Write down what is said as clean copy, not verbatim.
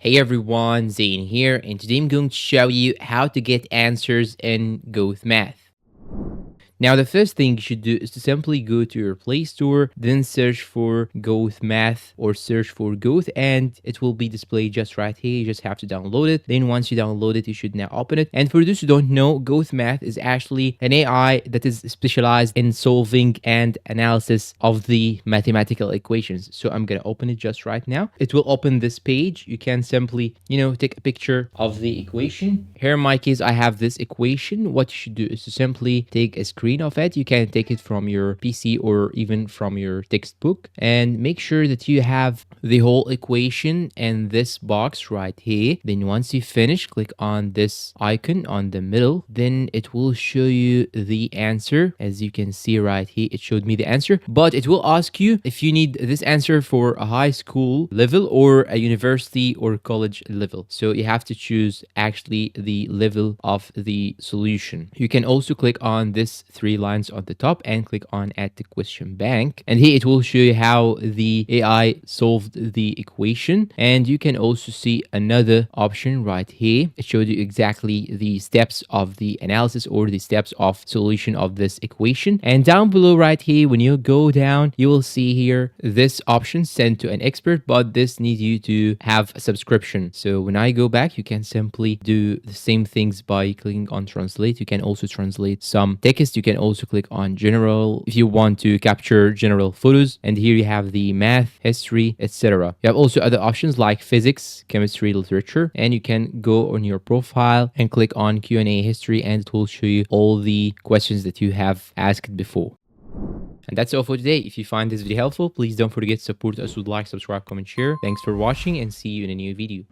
Hey everyone, Zane here, and today I'm going to show you how to get answers in Gauthmath. Now, the first thing you should do is to simply go to your Play Store, then search for Gauthmath or search for Gauth, and it will be displayed just right here. You just have to download it. Then once you download it, you should now open it. And for those who don't know, Gauthmath is actually an AI that is specialized in solving and analysis of the mathematical equations. So I'm going to open it just right now. It will open this page. You can simply, take a picture of the equation. Here in my case, I have this equation. What you should do is to simply take a screen of it. You can take it from your PC or even from your textbook, and make sure that you have the whole equation in this box right here. Then once you finish, click on this icon on the middle. Then it will show you the answer. As you can see right here, it showed me the answer, but it will ask you if you need this answer for a high school level or a university or college level. So you have to choose actually the level of the solution. You can also click on this three lines on the top and click on add to question bank, and here it will show you how the AI solved the equation. And you can also see another option right here. It shows you exactly the steps of the analysis or the steps of solution of this equation. And down below right here, when you go down, you will see here this option sent to an expert, but this needs you to have a subscription. So when I go back, you can simply do the same things by clicking on translate. You can also translate some text. You can also click on general if you want to capture general photos, and here you have the math, history, etc. You have also other options like physics, chemistry, literature, and you can go on your profile and click on Q&A history, and it will show you all the questions that you have asked before. And that's all for today. If you find this video helpful, please don't forget to support us with like, subscribe, comment, share. Thanks for watching, and see you in a new video.